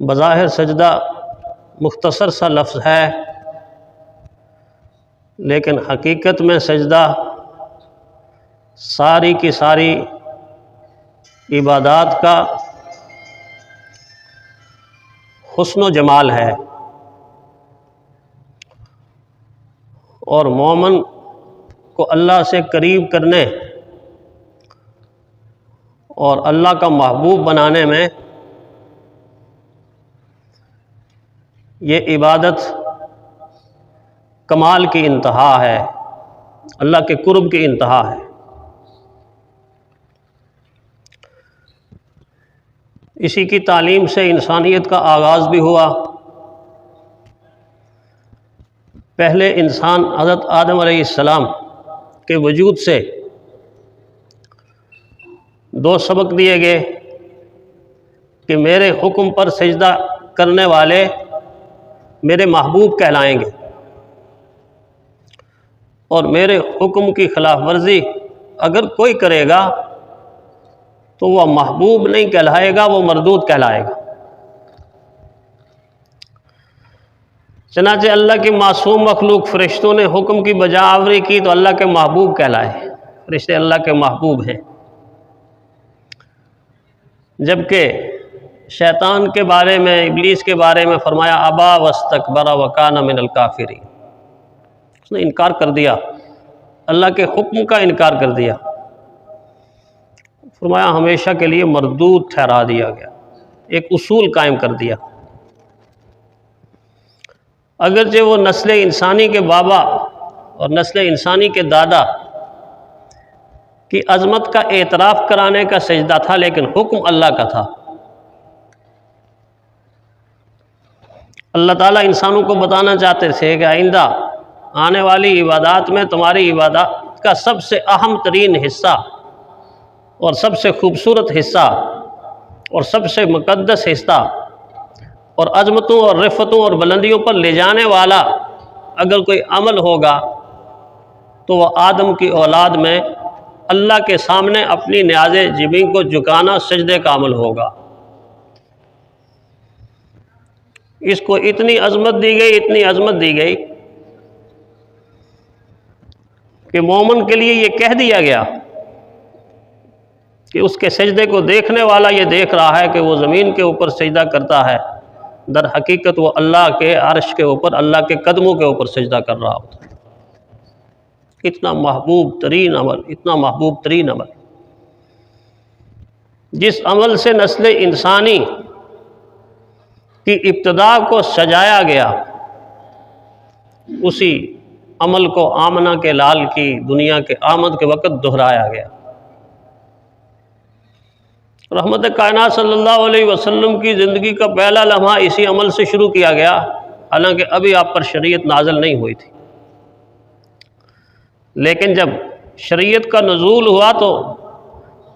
بظاہر سجدہ مختصر سا لفظ ہے، لیکن حقیقت میں سجدہ ساری کی ساری عبادات کا حسن و جمال ہے، اور مومن کو اللہ سے قریب کرنے اور اللہ کا محبوب بنانے میں یہ عبادت کمال کی انتہا ہے، اللہ کے قرب کی انتہا ہے۔ اسی کی تعلیم سے انسانیت کا آغاز بھی ہوا۔ پہلے انسان حضرت آدم علیہ السلام کے وجود سے دو سبق دیے گئے کہ میرے حکم پر سجدہ کرنے والے میرے محبوب کہلائیں گے، اور میرے حکم کی خلاف ورزی اگر کوئی کرے گا تو وہ محبوب نہیں کہلائے گا، وہ مردود کہلائے گا۔ چنانچہ اللہ کی معصوم مخلوق فرشتوں نے حکم کی بجا آوری کی تو اللہ کے محبوب کہلائے، فرشتے اللہ کے محبوب ہیں۔ جبکہ شیطان کے بارے میں، ابلیس کے بارے میں فرمایا ابا واستکبر وکان من الکافرین، اس نے انکار کر دیا، اللہ کے حکم کا انکار کر دیا، فرمایا ہمیشہ کے لیے مردود ٹھہرا دیا گیا، ایک اصول قائم کر دیا۔ اگرچہ وہ نسل انسانی کے بابا اور نسل انسانی کے دادا کی عظمت کا اعتراف کرانے کا سجدہ تھا، لیکن حکم اللہ کا تھا۔ اللہ تعالیٰ انسانوں کو بتانا چاہتے تھے کہ آئندہ آنے والی عبادات میں تمہاری عبادات کا سب سے اہم ترین حصہ اور سب سے خوبصورت حصہ اور سب سے مقدس حصہ اور عظمتوں اور رفتوں اور بلندیوں پر لے جانے والا اگر کوئی عمل ہوگا تو وہ آدم کی اولاد میں اللہ کے سامنے اپنی نیاز جبین کو جھکانا سجدے کا عمل ہوگا۔ اس کو اتنی عظمت دی گئی، اتنی عظمت دی گئی کہ مومن کے لیے یہ کہہ دیا گیا کہ اس کے سجدے کو دیکھنے والا یہ دیکھ رہا ہے کہ وہ زمین کے اوپر سجدہ کرتا ہے، در حقیقت وہ اللہ کے عرش کے اوپر، اللہ کے قدموں کے اوپر سجدہ کر رہا ہوتا ہے۔ اتنا محبوب ترین عمل، اتنا محبوب ترین عمل، جس عمل سے نسل انسانی کی ابتدا کو سجایا گیا، اسی عمل کو آمنہ کے لال کی دنیا کے آمد کے وقت دہرایا گیا۔ رحمت کائنات صلی اللہ علیہ وسلم کی زندگی کا پہلا لمحہ اسی عمل سے شروع کیا گیا، حالانکہ ابھی آپ پر شریعت نازل نہیں ہوئی تھی۔ لیکن جب شریعت کا نزول ہوا تو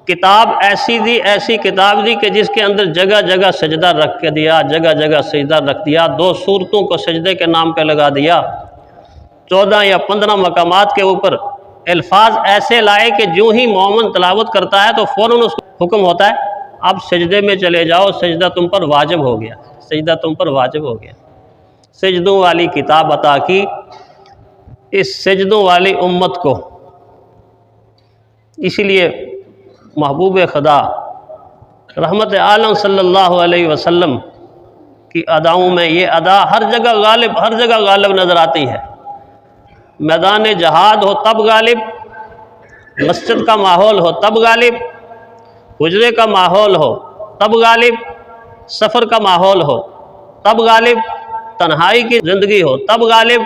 کتاب ایسی کتاب دی کہ جس کے اندر جگہ جگہ سجدہ رکھ کے دیا، جگہ جگہ سجدہ رکھ دیا، دو صورتوں کو سجدے کے نام پہ لگا دیا، 14 یا 15 مقامات کے اوپر الفاظ ایسے لائے کہ جو ہی مومن تلاوت کرتا ہے تو فوراً اس کو حکم ہوتا ہے اب سجدے میں چلے جاؤ، سجدہ تم پر واجب ہو گیا، سجدہ تم پر واجب ہو گیا۔ سجدوں والی کتاب عطا کی اس سجدوں والی امت کو، اسی لیے محبوب خدا رحمت عالم صلی اللہ علیہ وسلم کی اداؤں میں یہ ادا ہر جگہ غالب نظر آتی ہے۔ میدان جہاد ہو تب غالب، مسجد کا ماحول ہو تب غالب، حجرے کا ماحول ہو تب غالب، سفر کا ماحول ہو تب غالب، تنہائی کی زندگی ہو تب غالب،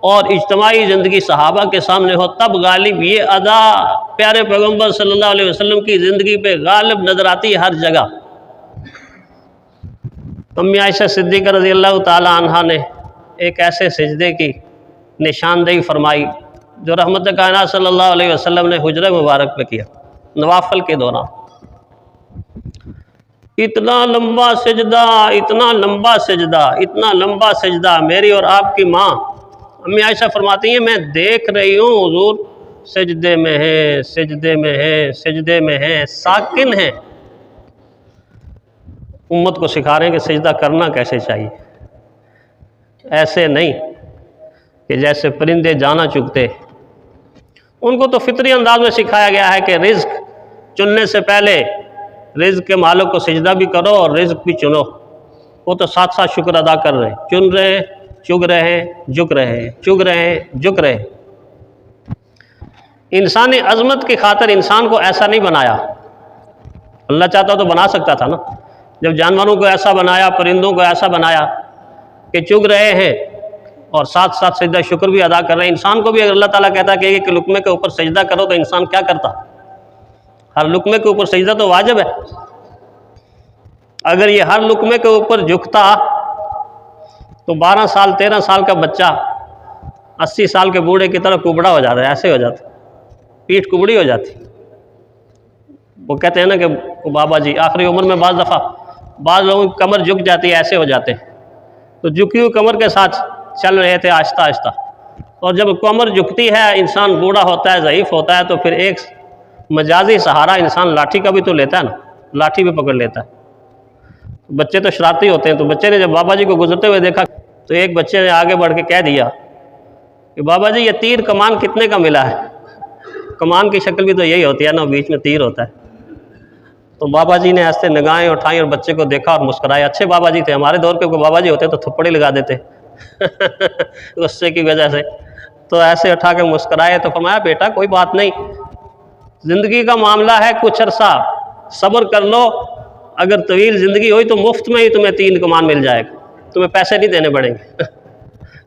اور اجتماعی زندگی صحابہ کے سامنے ہو تب غالب۔ یہ ادا پیارے پیغمبر صلی اللہ علیہ وسلم کی زندگی پہ غالب نظر آتی ہے ہر جگہ۔ امی عائشہ صدیقہ رضی اللہ تعالی عنہا نے ایک ایسے سجدے کی نشاندہی فرمائی جو رحمت کائنات صلی اللہ علیہ وسلم نے حجرہ مبارک پہ کیا نوافل کے دوران۔ اتنا لمبا سجدہ، اتنا لمبا سجدہ، اتنا لمبا سجدہ، میری اور آپ کی ماں امی عائشہ فرماتی ہیں میں دیکھ رہی ہوں حضور سجدے میں ہیں، سجدے میں ہیں، سجدے میں ہیں، ساکن ہیں، امت کو سکھا رہے ہیں کہ سجدہ کرنا کیسے چاہیے، ایسے نہیں کہ جیسے پرندے جانا چگتے، ان کو تو فطری انداز میں سکھایا گیا ہے کہ رزق چننے سے پہلے رزق کے مالک کو سجدہ بھی کرو اور رزق بھی چنو۔ وہ تو ساتھ ساتھ شکر ادا کر رہے ہیں، چن رہے ہیں، چگ رہے ہیں، جھک رہے ہیں، چگ رہے ہیں، جھک رہے ہیں۔ انسانی عظمت کی خاطر انسان کو ایسا نہیں بنایا، اللہ چاہتا تو بنا سکتا تھا نا۔ جب جانوروں کو ایسا بنایا، پرندوں کو ایسا بنایا کہ چگ رہے ہیں اور ساتھ ساتھ سجدہ شکر بھی ادا کر رہے ہیں، انسان کو بھی اگر اللہ تعالیٰ کہتا کہ ایک لقمے کے اوپر سجدہ کرو تو انسان کیا کرتا؟ ہر لقمے کے اوپر سجدہ تو واجب ہے۔ اگر یہ ہر لقمے کے اوپر جھکتا تو 12 سال 13 سال کا بچہ 80 سال کے بوڑھے کی طرح کبڑا ہو جاتا ہے، ایسے ہو جاتا، پیٹھ کبڑی ہو جاتی۔ وہ کہتے ہیں نا کہ بابا جی آخری عمر میں بعض دفعہ بعض لوگوں کی کمر جھک جاتی ہے، ایسے ہو جاتے ہیں، تو جھکی ہوئی کمر کے ساتھ چل رہے تھے آہستہ آہستہ، اور جب کمر جھکتی ہے انسان بوڑھا ہوتا ہے، ضعیف ہوتا ہے، تو پھر ایک مجازی سہارا انسان لاٹھی کا بھی تو لیتا ہے نا، لاٹھی بھی پکڑ لیتا ہے۔ بچے تو شرارتی ہوتے ہیں، تو بچے نے جب بابا جی کو گزرتے ہوئے دیکھا تو ایک بچے نے آگے بڑھ کے کہہ دیا کہ بابا جی یہ تیر کمان کتنے کا ملا ہے؟ کمان کی شکل بھی تو یہی ہوتی ہے نا، بیچ میں تیر ہوتا ہے۔ تو بابا جی نے ایسے نگاہیں اٹھائیں اور بچے کو دیکھا اور مسکرائے۔ اچھے بابا جی تھے، ہمارے دور کے کوئی بابا جی ہوتے تو تھپڑی لگا دیتے غصے کی وجہ سے، تو ایسے اٹھا کے مسکرائے تو فرمایا بیٹا کوئی بات نہیں، زندگی کا معاملہ ہے، کچھ عرصہ صبر کر لو، اگر طویل زندگی ہوئی تو مفت میں ہی تمہیں 3 کمان مل جائے گا، تمہیں پیسے نہیں دینے پڑیں گے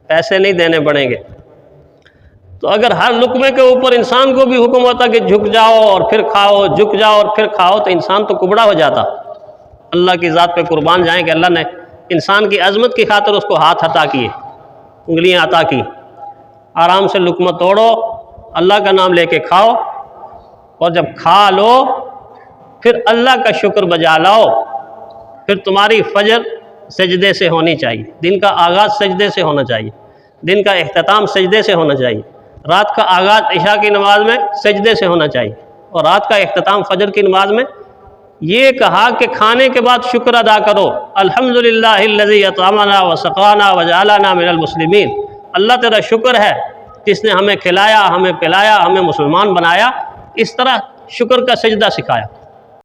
پیسے نہیں دینے پڑیں گے۔ تو اگر ہر لقمے کے اوپر انسان کو بھی حکم ہوتا کہ جھک جاؤ اور پھر کھاؤ، جھک جاؤ اور پھر کھاؤ، تو انسان تو کبڑا ہو جاتا۔ اللہ کی ذات پہ قربان جائیں کہ اللہ نے انسان کی عظمت کی خاطر اس کو ہاتھ عطا کیے، انگلیاں عطا کی، آرام سے لقمہ توڑو، اللہ کا نام لے کے کھاؤ، اور جب کھا لو پھر اللہ کا شکر بجا لاؤ۔ پھر تمہاری فجر سجدے سے ہونی چاہیے، دن کا آغاز سجدے سے ہونا چاہیے، دن کا اختتام سجدے سے ہونا چاہیے، رات کا آغاز عشاء کی نماز میں سجدے سے ہونا چاہیے، اور رات کا اختتام فجر کی نماز میں۔ یہ کہا کہ کھانے کے بعد شکر ادا کرو، الحمدللہ الذی اطعمنا وسقانا وجعلنا من المسلمین، اللہ تیرا شکر ہے جس نے ہمیں کھلایا، ہمیں پلایا، ہمیں مسلمان بنایا۔ اس طرح شکر کا سجدہ سکھایا۔